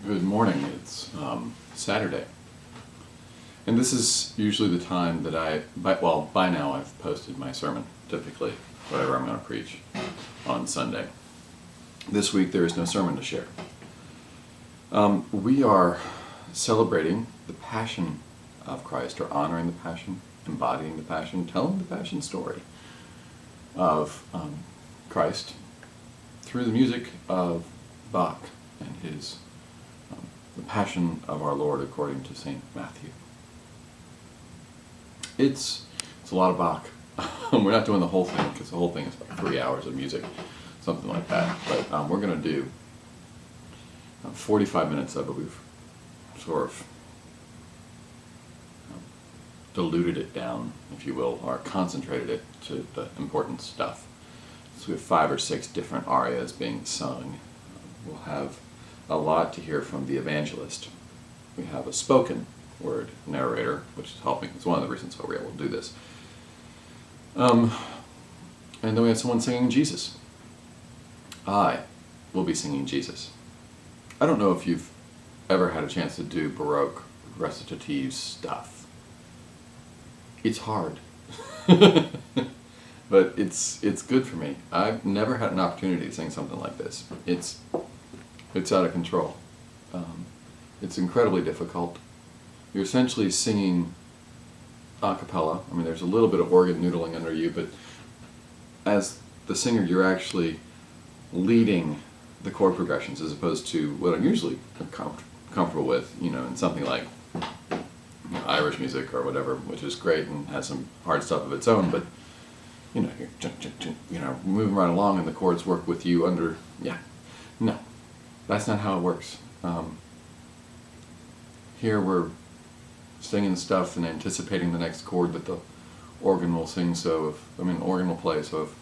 Good morning. It's Saturday, and this is usually the time that by now I've posted my sermon, typically, whatever I'm going to preach on Sunday. This week there is no sermon to share. We are celebrating the Passion of Christ, or honoring the Passion, embodying the Passion, telling the Passion story of Christ through the music of Bach and his The Passion of Our Lord according to St. Matthew. It's a lot of Bach. We're not doing the whole thing because the whole thing is like 3 hours of music, something like that. But we're going to do 45 minutes of it. We've sort of diluted it down, if you will, or concentrated it to the important stuff. So we have 5 or 6 different arias being sung. We'll have a lot to hear from the evangelist. We have a spoken word narrator, which is helping. It's one of the reasons why we're able to do this. And then we have someone singing Jesus. I will be singing Jesus. I don't know if you've ever had a chance to do Baroque recitative stuff. It's hard. But it's good for me. I've never had an opportunity to sing something like this. It's out of control. It's incredibly difficult. You're essentially singing a cappella. I mean, there's a little bit of organ noodling under you, but as the singer, you're actually leading the chord progressions as opposed to what I'm usually comfortable with, in something like Irish music or whatever, which is great and has some hard stuff of its own, but you're moving right along and the chords work with you under, no. That's not how it works. Here we're singing stuff and anticipating the next chord that the organ will sing, organ will play, so if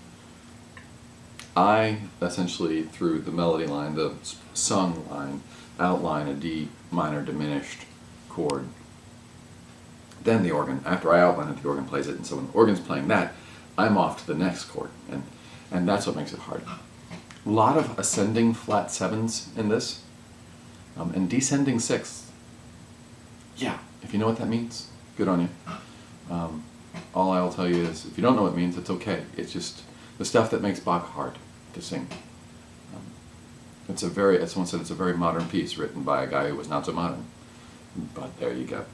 I essentially, through the melody line, the sung line, outline a D minor diminished chord, then the organ, after I outline it, the organ plays it, and so when the organ's playing that, I'm off to the next chord, and that's what makes it hard. A lot of ascending flat 7s in this, and descending 6ths. Yeah, if you know what that means, good on you. All I'll tell you is, if you don't know what it means, it's okay. It's just the stuff that makes Bach hard to sing. As someone said, it's a very modern piece written by a guy who was not so modern. But there you go.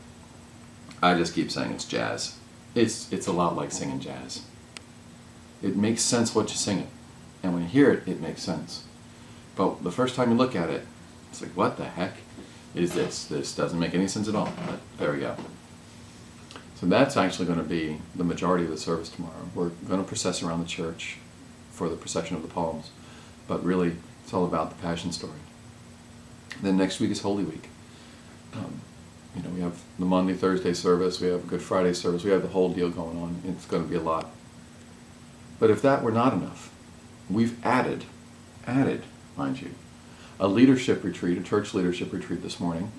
I just keep saying it's jazz. It's a lot like singing jazz. It makes sense what you sing it. And when you hear it, it makes sense. But the first time you look at it, it's like, what the heck is this? This doesn't make any sense at all. But there we go. So that's actually going to be the majority of the service tomorrow. We're going to process around the church for the procession of the palms. But really, it's all about the Passion story. Then next week is Holy Week. We have the Monday, Thursday service. We have a Good Friday service. We have the whole deal going on. It's going to be a lot. But if that were not enough, we've added, mind you, a leadership retreat, a church leadership retreat this morning.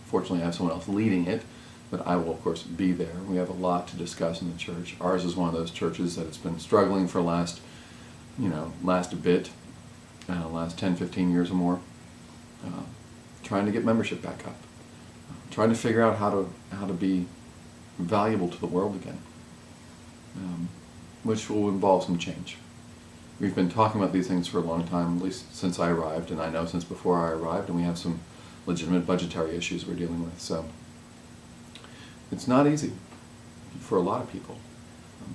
Fortunately, I have someone else leading it, but I will, of course, be there. We have a lot to discuss in the church. Ours is one of those churches that has been struggling for last 10, 15 years or more, trying to get membership back up, trying to figure out how to be valuable to the world again, which will involve some change. We've been talking about these things for a long time, at least since I arrived, and I know since before I arrived, and we have some legitimate budgetary issues we're dealing with. So it's not easy for a lot of people,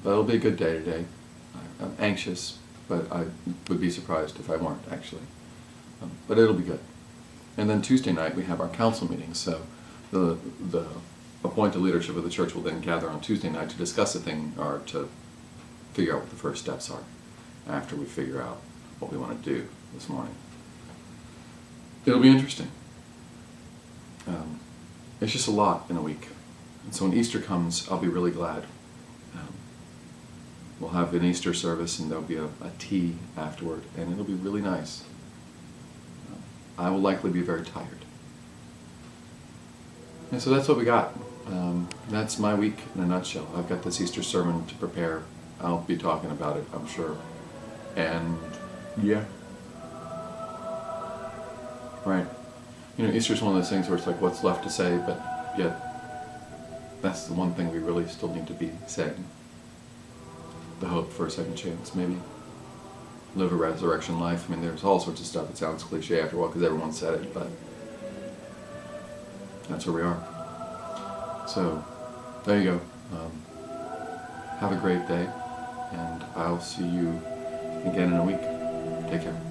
but it'll be a good day today. I'm anxious, but I would be surprised if I weren't, actually. But it'll be good. And then Tuesday night we have our council meeting, so the appointed leadership of the church will then gather on Tuesday night to discuss the thing, or to figure out what the first steps are after we figure out what we want to do this morning. It'll be interesting. It's just a lot in a week. And so when Easter comes, I'll be really glad. We'll have an Easter service and there'll be a tea afterward, and it'll be really nice. I will likely be very tired. And so that's what we got. That's my week in a nutshell. I've got this Easter sermon to prepare. I'll be talking about it, I'm sure. And yeah. Right. Easter's one of those things where it's like, what's left to say, but yet that's the one thing we really still need to be saying. The hope for a second chance, maybe. Live a resurrection life. I mean, there's all sorts of stuff that sounds cliche after a while because everyone said it, but that's where we are. So, there you go. Have a great day, and I'll see you again in a week. Take care.